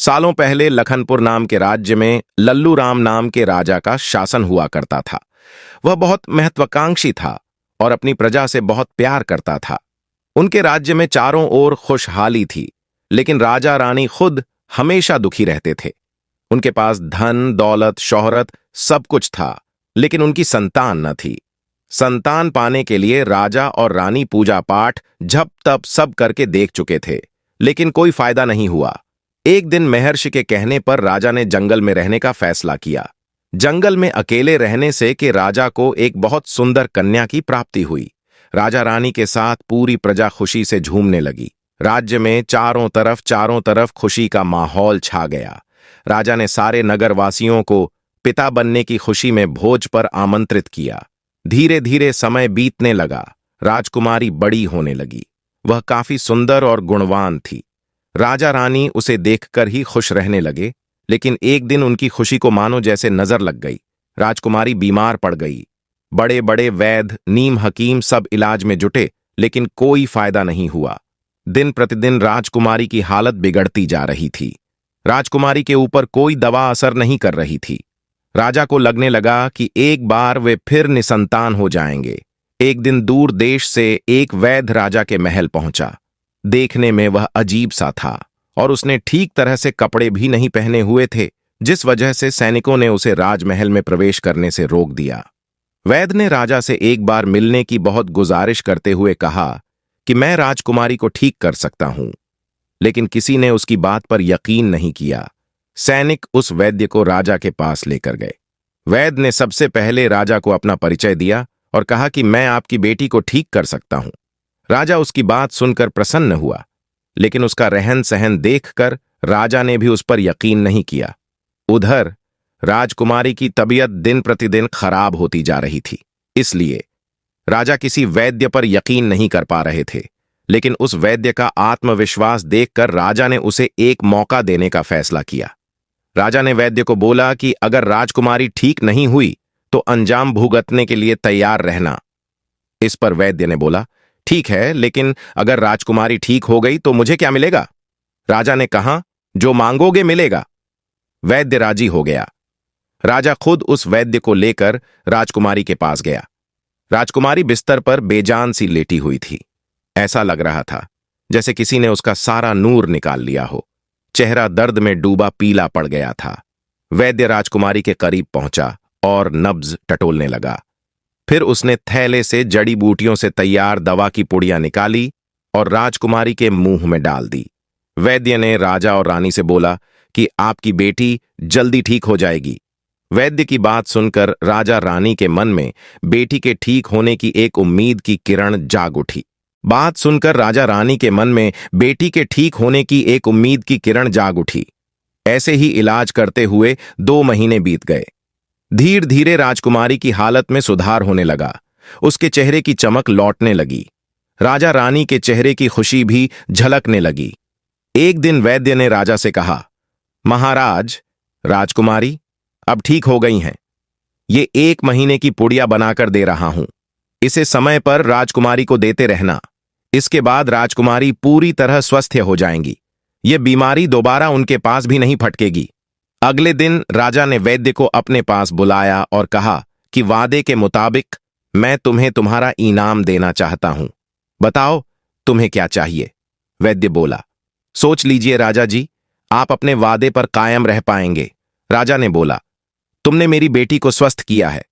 सालों पहले लखनपुर नाम के राज्य में लल्लू राम नाम के राजा का शासन हुआ करता था। वह बहुत महत्वाकांक्षी था और अपनी प्रजा से बहुत प्यार करता था। उनके राज्य में चारों ओर खुशहाली थी, लेकिन राजा रानी खुद हमेशा दुखी रहते थे। उनके पास धन, दौलत, शोहरत सब कुछ था, लेकिन उनकी संतान न थी। संतान पाने के लिए राजा और रानी पूजा पाठ जप तप सब करके देख चुके थे, लेकिन कोई फायदा नहीं हुआ। एक दिन महर्षि के कहने पर राजा ने जंगल में रहने का फैसला किया। जंगल में अकेले रहने से कि राजा को एक बहुत सुंदर कन्या की प्राप्ति हुई। राजा रानी के साथ पूरी प्रजा खुशी से झूमने लगी। राज्य में चारों तरफ खुशी का माहौल छा गया। राजा ने सारे नगरवासियों को पिता बनने की खुशी में भोज पर आमंत्रित किया। धीरे धीरे समय बीतने लगा। राजकुमारी बड़ी होने लगी। वह काफी सुंदर और गुणवान थी। राजा रानी उसे देखकर ही खुश रहने लगे, लेकिन एक दिन उनकी खुशी को मानो जैसे नजर लग गई। राजकुमारी बीमार पड़ गई। बड़े बड़े वैद्य, नीम हकीम सब इलाज में जुटे, लेकिन कोई फायदा नहीं हुआ। दिन प्रतिदिन राजकुमारी की हालत बिगड़ती जा रही थी। राजकुमारी के ऊपर कोई दवा असर नहीं कर रही थी। राजा को लगने लगा कि एक बार वे फिर निसंतान हो जाएंगे। एक दिन दूर देश से एक वैद्य राजा के महल पहुंचा। देखने में वह अजीब सा था और उसने ठीक तरह से कपड़े भी नहीं पहने हुए थे, जिस वजह से सैनिकों ने उसे राजमहल में प्रवेश करने से रोक दिया। वैद्य ने राजा से एक बार मिलने की बहुत गुजारिश करते हुए कहा कि मैं राजकुमारी को ठीक कर सकता हूं, लेकिन किसी ने उसकी बात पर यकीन नहीं किया। सैनिक उस वैद्य को राजा के पास लेकर गए। वैद्य ने सबसे पहले राजा को अपना परिचय दिया और कहा कि मैं आपकी बेटी को ठीक कर सकता हूं। राजा उसकी बात सुनकर प्रसन्न हुआ, लेकिन उसका रहन सहन देखकर राजा ने भी उस पर यकीन नहीं किया। उधर राजकुमारी की तबीयत दिन प्रतिदिन खराब होती जा रही थी, इसलिए राजा किसी वैद्य पर यकीन नहीं कर पा रहे थे। लेकिन उस वैद्य का आत्मविश्वास देखकर राजा ने उसे एक मौका देने का फैसला किया। राजा ने वैद्य को बोला कि अगर राजकुमारी ठीक नहीं हुई तो अंजाम भुगतने के लिए तैयार रहना। इस पर वैद्य ने बोला, ठीक है, लेकिन अगर राजकुमारी ठीक हो गई तो मुझे क्या मिलेगा? राजा ने कहा, जो मांगोगे मिलेगा। वैद्य राजी हो गया। राजा खुद उस वैद्य को लेकर राजकुमारी के पास गया। राजकुमारी बिस्तर पर बेजान सी लेटी हुई थी। ऐसा लग रहा था जैसे किसी ने उसका सारा नूर निकाल लिया हो। चेहरा दर्द में डूबा पीला पड़ गया था। वैद्य राजकुमारी के करीब पहुंचा और नब्ज टटोलने लगा। फिर उसने थैले से जड़ी बूटियों से तैयार दवा की पुड़ियां निकाली और राजकुमारी के मुंह में डाल दी। वैद्य ने राजा और रानी से बोला कि आपकी बेटी जल्दी ठीक हो जाएगी। वैद्य की बात सुनकर राजा रानी के मन में बेटी के ठीक होने की एक उम्मीद की किरण जाग उठी। बात सुनकर राजा रानी के मन में बेटी के ठीक होने की एक उम्मीद की किरण जाग उठी। ऐसे ही इलाज करते हुए 2 महीने बीत गए। धीरे धीरे राजकुमारी की हालत में सुधार होने लगा। उसके चेहरे की चमक लौटने लगी। राजा रानी के चेहरे की खुशी भी झलकने लगी। एक दिन वैद्य ने राजा से कहा, महाराज, राजकुमारी अब ठीक हो गई हैं। ये 1 महीने की पुड़िया बनाकर दे रहा हूं। इसे समय पर राजकुमारी को देते रहना। इसके बाद राजकुमारी पूरी तरह स्वस्थ हो जाएंगी। ये बीमारी दोबारा उनके पास भी नहीं फटकेगी। अगले दिन राजा ने वैद्य को अपने पास बुलाया और कहा कि वादे के मुताबिक मैं तुम्हें तुम्हारा इनाम देना चाहता हूं। बताओ तुम्हें क्या चाहिए? वैद्य बोला, सोच लीजिए राजा जी, आप अपने वादे पर कायम रह पाएंगे। राजा ने बोला, तुमने मेरी बेटी को स्वस्थ किया है,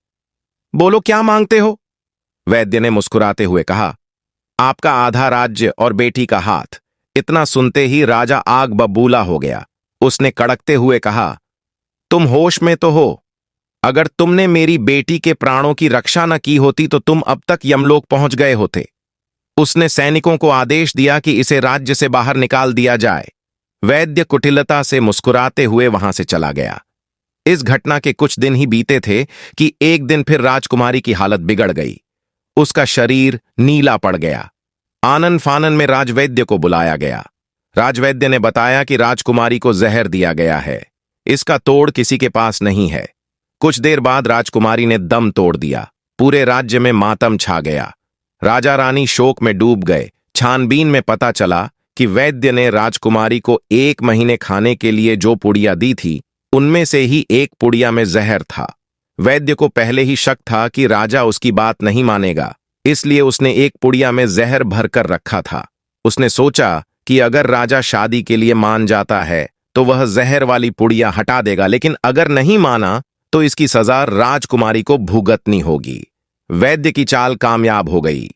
बोलो क्या मांगते हो? वैद्य ने मुस्कुराते हुए कहा, आपका आधा राज्य और बेटी का हाथ। इतना सुनते ही राजा आग बबूला हो गया। उसने कड़कते हुए कहा, तुम होश में तो हो? अगर तुमने मेरी बेटी के प्राणों की रक्षा न की होती तो तुम अब तक यमलोक पहुंच गए होते। उसने सैनिकों को आदेश दिया कि इसे राज्य से बाहर निकाल दिया जाए। वैद्य कुटिलता से मुस्कुराते हुए वहां से चला गया। इस घटना के कुछ दिन ही बीते थे कि एक दिन फिर राजकुमारी की हालत बिगड़ गई। उसका शरीर नीला पड़ गया। आनन फानन में राजवैद्य को बुलाया गया। राजवैद्य ने बताया कि राजकुमारी को जहर दिया गया है। इसका तोड़ किसी के पास नहीं है। कुछ देर बाद राजकुमारी ने दम तोड़ दिया। पूरे राज्य में मातम छा गया। राजा रानी शोक में डूब गए। छानबीन में पता चला कि वैद्य ने राजकुमारी को 1 महीने खाने के लिए जो पुड़िया दी थी, उनमें से ही एक पुड़िया में जहर था। वैद्य को पहले ही शक था कि राजा उसकी बात नहीं मानेगा, इसलिए उसने एक पुड़िया में जहर भरकर रखा था। उसने सोचा कि अगर राजा शादी के लिए मान जाता है तो वह जहर वाली पुड़िया हटा देगा, लेकिन अगर नहीं माना तो इसकी सजा राजकुमारी को भुगतनी होगी। वैद्य की चाल कामयाब हो गई।